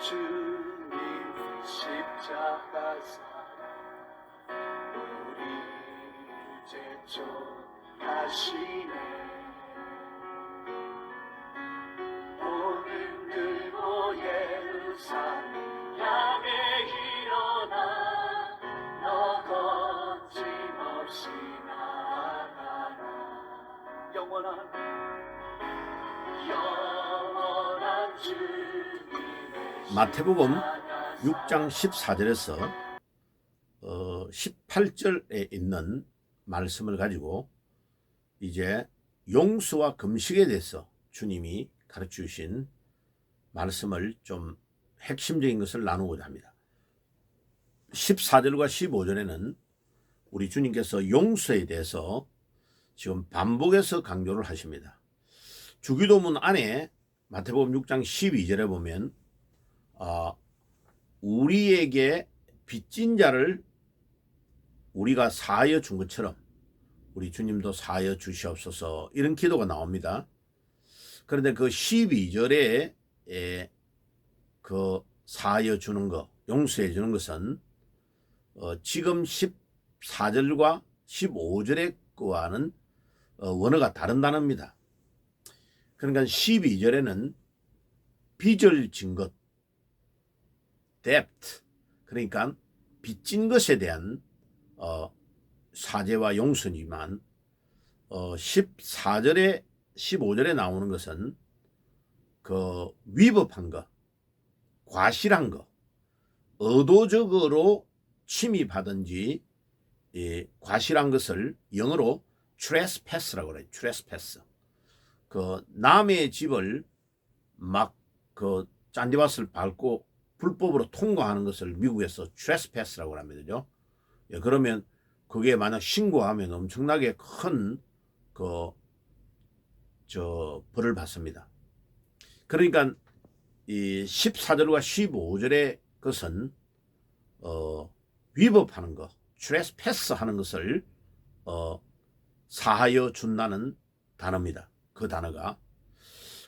주님 십자가사 우리를 제촉하시네. 오늘 들고 예루살렘 향해 일어나 너 거침없이 나아가라. 영원한 주님의 마태복음 6장 14절에서 18절에 있는 말씀을 가지고 이제 용서와 금식에 대해서 주님이 가르쳐 주신 말씀을 좀 핵심적인 것을 나누고자 합니다. 14절과 15절에는 우리 주님께서 용서에 대해서 지금 반복해서 강조를 하십니다. 주기도문 안에 마태복음 6장 12절에 보면 우리에게 빚진 자를 우리가 사하여 준 것처럼 우리 주님도 사하여 주시옵소서, 이런 기도가 나옵니다. 그런데 그 12절에 그 사하여 주는 것, 용서해 주는 것은 지금 14절과 15절의 거와는 원어가 다른 단어입니다. 그러니까 12절에는 빚을 진 것, debt, 그러니까 빚진 것에 대한 사죄와 용서지만 14절에 15절에 나오는 것은 그 위법한 것, 과실한 것, 의도적으로 침입하든지 과실한 것을 영어로 trespass라고 그래요. trespass. 그 남의 집을 막 그 잔디밭을 밟고 불법으로 통과하는 것을 미국에서 trespass라고 합니다. 예, 그러면 그게 만약 신고하면 엄청나게 큰 벌을 받습니다. 그러니까 이 14절과 15절의 것은 위법하는 것, trespass 하는 것을 사하여 준다는 단어입니다. 그 단어가.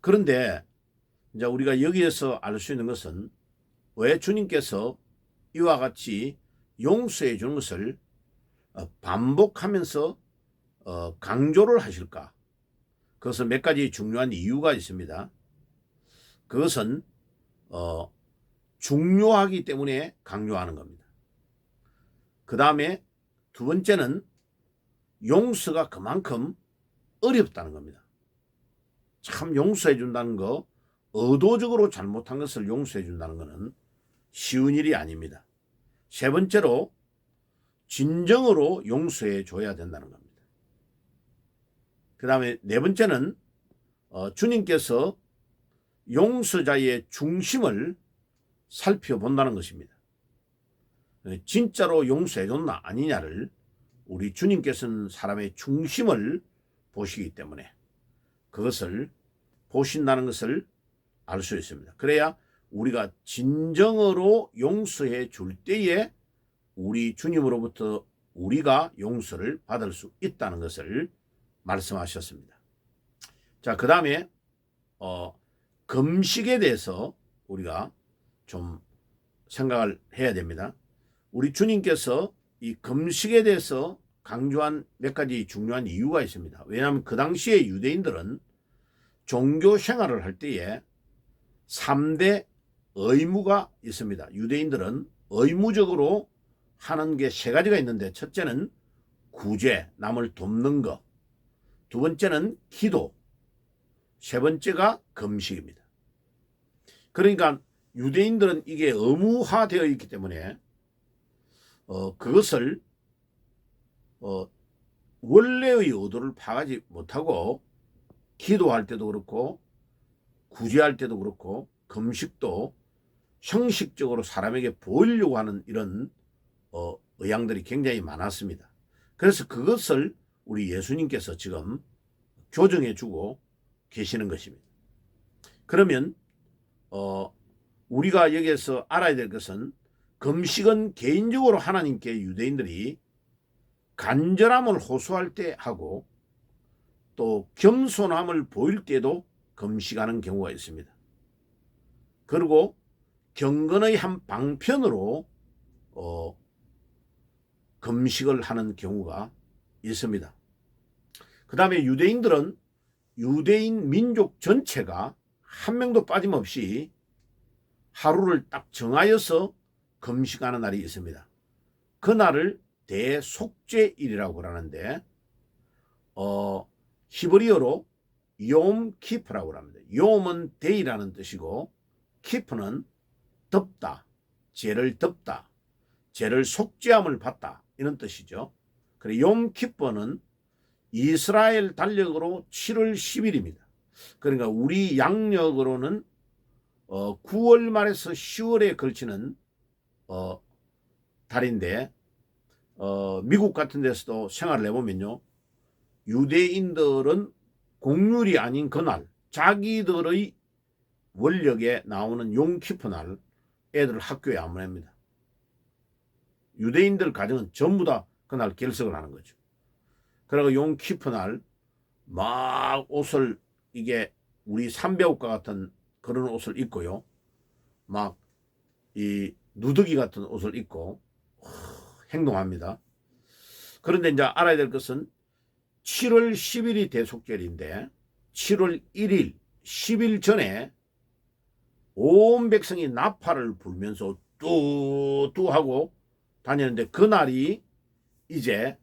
그런데 이제 우리가 여기에서 알 수 있는 것은 왜 주님께서 이와 같이 용서해 주는 것을 반복하면서 강조를 하실까? 그것은 몇 가지 중요한 이유가 있습니다. 그것은 중요하기 때문에 강조하는 겁니다. 그 다음에 두 번째는 용서가 그만큼 어렵다는 겁니다. 참 용서해 준다는 거, 의도적으로 잘못한 것을 용서해 준다는 것은 쉬운 일이 아닙니다. 세 번째로 진정으로 용서해 줘야 된다는 겁니다. 그 다음에 네 번째는 주님께서 용서자의 중심을 살펴본다는 것입니다. 진짜로 용서해 줬나 아니냐를 우리 주님께서는 사람의 중심을 보시기 때문에 그것을 보신다는 것을 알 수 있습니다. 그래야 우리가 진정으로 용서해 줄 때에 우리 주님으로부터 우리가 용서를 받을 수 있다는 것을 말씀하셨습니다. 자, 그 다음에 금식에 대해서 우리가 좀 생각을 해야 됩니다. 우리 주님께서 이 금식에 대해서 강조한 몇 가지 중요한 이유가 있습니다. 왜냐하면 그 당시에 유대인들은 종교 생활을 할 때에 3대 의무가 있습니다. 유대인들은 의무적으로 하는 게 세 가지가 있는데, 첫째는 구제, 남을 돕는 것, 두 번째는 기도, 세 번째가 금식입니다. 그러니까 유대인들은 이게 의무화되어 있기 때문에 그것을 원래의 의도를 파악하지 못하고 기도할 때도 그렇고 구제할 때도 그렇고 금식도 형식적으로 사람에게 보이려고 하는 이런 의향들이 굉장히 많았습니다. 그래서 그것을 우리 예수님께서 지금 교정해 주고 계시는 것입니다. 그러면 우리가 여기에서 알아야 될 것은 금식은 개인적으로 하나님께 유대인들이 간절함을 호소할 때 하고 또 겸손함을 보일 때도 금식하는 경우가 있습니다. 그리고 경건의 한 방편으로 금식을 하는 경우가 있습니다. 그 다음에 유대인들은 유대인 민족 전체가 한 명도 빠짐없이 하루를 딱 정하여서 금식하는 날이 있습니다. 그 날을 대속죄일이라고 하는데 히브리어로 욤 키프라고 합니다. 욤은 데이라는 뜻이고 키프는 덮다, 죄를 덮다, 죄를 속죄함을 받다 이런 뜻이죠. 그래 욤 키프는 이스라엘 달력으로 7월 10일입니다. 그러니까 우리 양력으로는 9월 말에서 10월에 걸치는 달인데 미국 같은 데서도 생활을 해보면요, 유대인들은 공휴일이 아닌 그날 자기들의 원력에 나오는 용키프 날 애들 학교에 안 보냅니다. 유대인들 가정은 전부 다 그날 결석을 하는 거죠. 그리고 용키프 날 막 옷을 이게 우리 삼배옷과 같은 그런 옷을 입고요, 막 이 누더기 같은 옷을 입고 행동합니다. 그런데 이제 알아야 될 것은 7월 10일이 대속절인데 7월 1일, 10일 전에 온 백성이 나팔을 불면서 뚜뚜 하고 다니는데 그날이 이제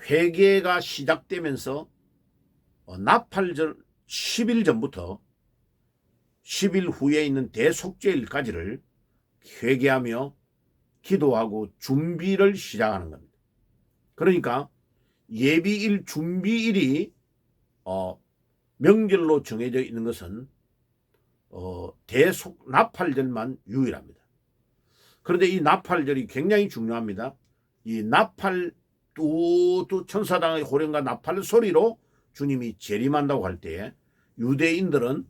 회개가 시작되면서 나팔절 10일 전부터 10일 후에 있는 대속죄일까지를 회개하며 기도하고 준비를 시작하는 겁니다. 그러니까 예비일, 준비일이 명절로 정해져 있는 것은 나팔절만 유일합니다. 그런데 이 나팔절이 굉장히 중요합니다. 이 나팔 뚜뚜 천사당의 호령과 나팔 소리로 주님이 재림한다고 할 때에 유대인들은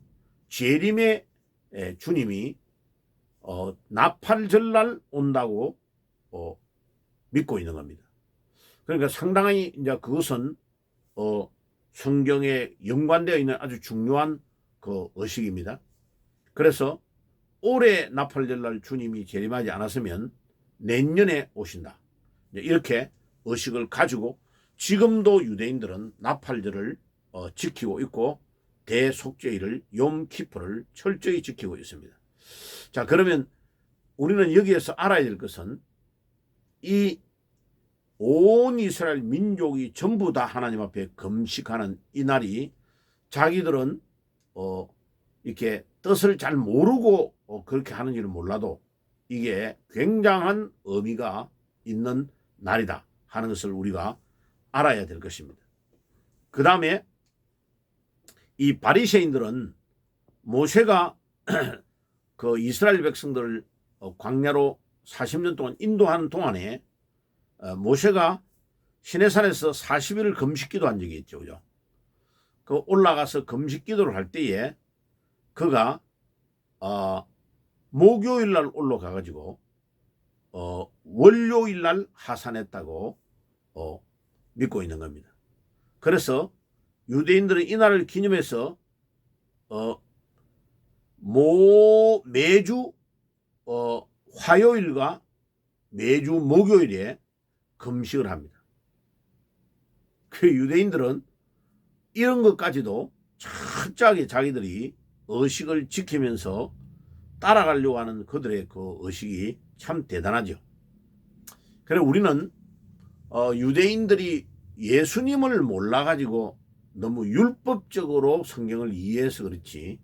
재림의 주님이 나팔절날 온다고 믿고 있는 겁니다. 그러니까 상당히 이제 그것은 성경에 연관되어 있는 아주 중요한 그 의식입니다. 그래서 올해 나팔절날 주님이 재림하지 않았으면 내년에 오신다, 이렇게 의식을 가지고 지금도 유대인들은 나팔절을 지키고 있고 대속죄일을 욤키프를 철저히 지키고 있습니다. 자, 그러면 우리는 여기에서 알아야 될 것은 이 온 이스라엘 민족이 전부 다 하나님 앞에 금식하는 이 날이 자기들은 이렇게 뜻을 잘 모르고 그렇게 하는지는 몰라도 이게 굉장한 의미가 있는 날이다 하는 것을 우리가 알아야 될 것입니다. 그 다음에 이 바리새인들은 모세가 그 이스라엘 백성들을 광야로 40년 동안 인도하는 동안에 모세가 시내산에서 40일을 금식기도 한 적이 있죠. 그죠? 그 올라가서 금식기도를 할 때에 그가 목요일 날 올라가 가지고 월요일 날 하산했다고 믿고 있는 겁니다. 그래서 유대인들은 이 날을 기념해서 매주 화요일과 매주 목요일에 금식을 합니다. 그 유대인들은 이런 것까지도 철저하게 자기들이 의식을 지키면서 따라가려고 하는 그들의 그 의식이 참 대단하죠. 그래서 우리는 유대인들이 예수님을 몰라가지고 너무 율법적으로 성경을 이해해서 그렇지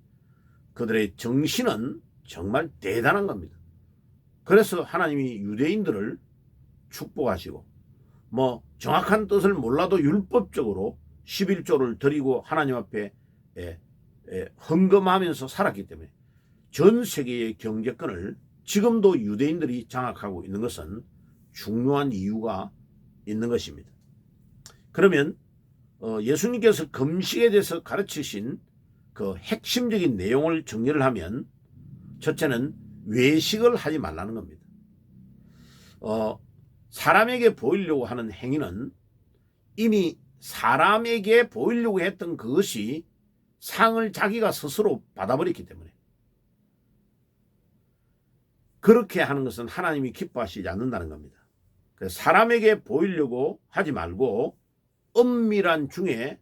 그들의 정신은 정말 대단한 겁니다. 그래서 하나님이 유대인들을 축복하시고 정확한 뜻을 몰라도 율법적으로 11조를 드리고 하나님 앞에 헌금하면서 살았기 때문에 전 세계의 경제권을 지금도 유대인들이 장악하고 있는 것은 중요한 이유가 있는 것입니다. 그러면 예수님께서 금식에 대해서 가르치신 그 핵심적인 내용을 정리를 하면 첫째는 외식을 하지 말라는 겁니다. 사람에게 보이려고 하는 행위는 이미 사람에게 보이려고 했던 그것이 상을 자기가 스스로 받아버렸기 때문에 그렇게 하는 것은 하나님이 기뻐하시지 않는다는 겁니다. 그래서 사람에게 보이려고 하지 말고 은밀한 중에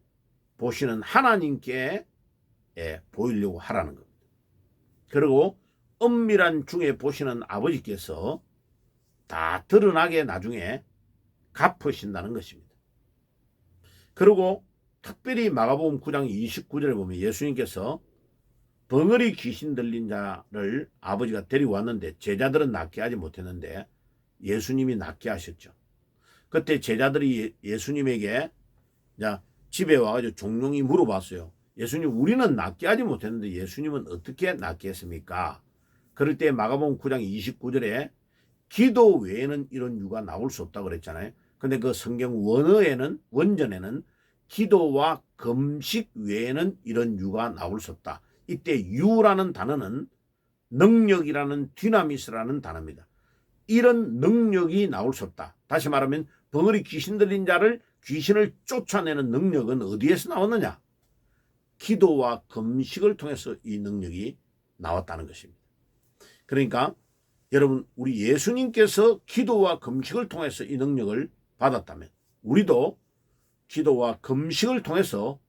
보시는 하나님께 보이려고 하라는 겁니다. 그리고 은밀한 중에 보시는 아버지께서 다 드러나게 나중에 갚으신다는 것입니다. 그리고 특별히 마가복음 9장 29절에 보면 예수님께서 벙어리 귀신 들린 자를 아버지가 데리고 왔는데 제자들은 낫게 하지 못했는데 예수님이 낫게 하셨죠. 그때 제자들이 예수님에게 집에 와가지고 종용이 물어봤어요. 예수님, 우리는 낫게 하지 못했는데 예수님은 어떻게 낫게 했습니까? 그럴 때 마가복음 9장 29절에 기도 외에는 이런 유가 나올 수 없다고 그랬잖아요. 근데 그 성경 원전에는 기도와 금식 외에는 이런 유가 나올 수 없다. 이때 유라는 단어는 능력이라는 디나미스라는 단어입니다. 이런 능력이 나올 수 없다. 다시 말하면 벙어리 귀신 들린 자를 귀신을 쫓아내는 능력은 어디에서 나왔느냐? 기도와 금식을 통해서 이 능력이 나왔다는 것입니다. 그러니까 여러분, 우리 예수님께서 기도와 금식을 통해서 이 능력을 받았다면 우리도 기도와 금식을 통해서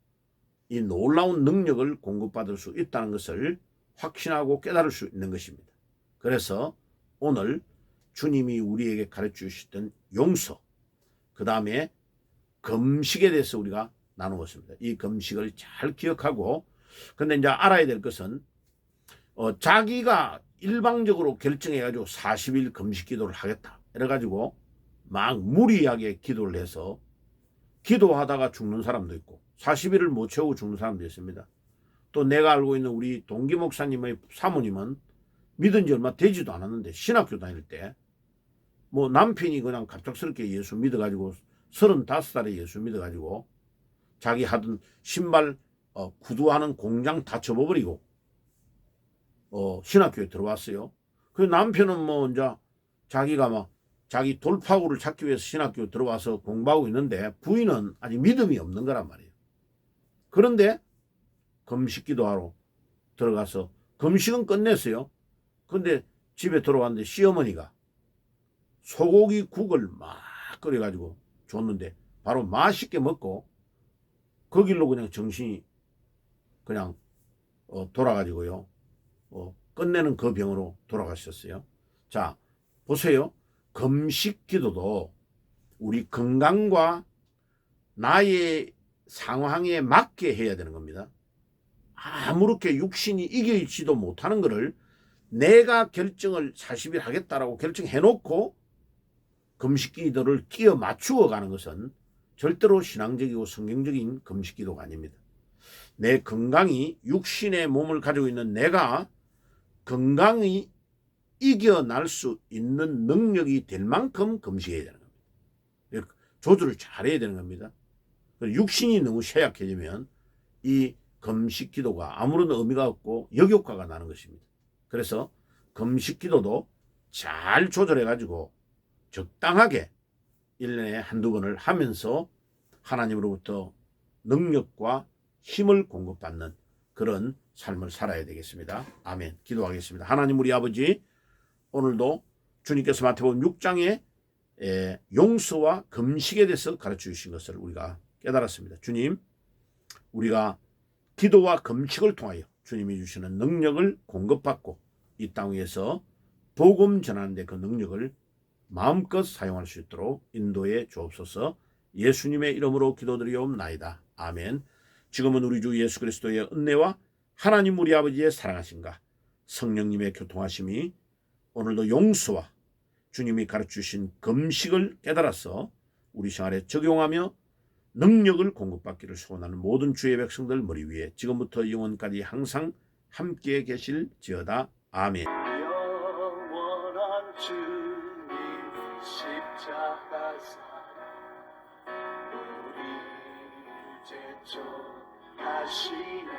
이 놀라운 능력을 공급받을 수 있다는 것을 확신하고 깨달을 수 있는 것입니다. 그래서 오늘 주님이 우리에게 가르쳐 주셨던 용서, 그 다음에 금식에 대해서 우리가 나누었습니다. 이 금식을 잘 기억하고, 근데 이제 알아야 될 것은 자기가 일방적으로 결정해가지고 40일 금식 기도를 하겠다 이래가지고 막 무리하게 기도를 해서 기도하다가 죽는 사람도 있고 40일을 못 채우고 죽는 사람도 있습니다. 또 내가 알고 있는 우리 동기 목사님의 사모님은 믿은 지 얼마 되지도 않았는데 신학교 다닐 때 뭐 남편이 그냥 갑작스럽게 예수 믿어가지고 35살에 예수 믿어가지고 자기 하던 신발 구두하는 공장 다 접어버리고 신학교에 들어왔어요. 그 남편은 뭐 이제 자기가 막 자기 돌파구를 찾기 위해서 신학교 들어와서 공부하고 있는데 부인은 아직 믿음이 없는 거란 말이에요. 그런데 금식 기도하러 들어가서 금식은 끝냈어요. 근데 집에 들어왔는데 시어머니가 소고기 국을 막 끓여가지고 줬는데 바로 맛있게 먹고 그 길로 그냥 정신이 그냥 돌아가지고요. 끝내는 그 병으로 돌아가셨어요. 자, 보세요. 금식 기도도 우리 건강과 나의 상황에 맞게 해야 되는 겁니다. 아무렇게 육신이 이길지도 못하는 것을 내가 결정을 40일 하겠다라고 결정해놓고 금식 기도를 끼워 맞추어 가는 것은 절대로 신앙적이고 성경적인 금식 기도가 아닙니다. 내 건강이 육신의 몸을 가지고 있는 내가 건강히 이겨낼 수 있는 능력이 될 만큼 금식해야 되는 겁니다. 조절을 잘해야 되는 겁니다. 육신이 너무 쇠약해지면 이 금식 기도가 아무런 의미가 없고 역효과가 나는 것입니다. 그래서 금식 기도도 잘 조절해가지고 적당하게 1년에 한두 번을 하면서 하나님으로부터 능력과 힘을 공급받는 그런 삶을 살아야 되겠습니다. 아멘. 기도하겠습니다. 하나님 우리 아버지, 오늘도 주님께서 마태복음 6장에 용서와 금식에 대해서 가르쳐 주신 것을 우리가 깨달았습니다. 주님, 우리가 기도와 금식을 통하여 주님이 주시는 능력을 공급받고 이 땅 위에서 복음 전하는 데 그 능력을 마음껏 사용할 수 있도록 인도해 주옵소서. 예수님의 이름으로 기도드리옵나이다. 아멘. 지금은 우리 주 예수 그리스도의 은혜와 하나님 우리 아버지의 사랑하심과 성령님의 교통하심이 오늘도 용서와 주님이 가르치신 금식을 깨달아서 우리 생활에 적용하며 능력을 공급받기를 소원하는 모든 주의 백성들 머리 위에 지금부터 영원까지 항상 함께 계실지어다. 아멘. 영원한 주님 십자가 사랑 우리 제쳐하시네.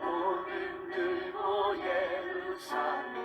오늘 들고 예루살렘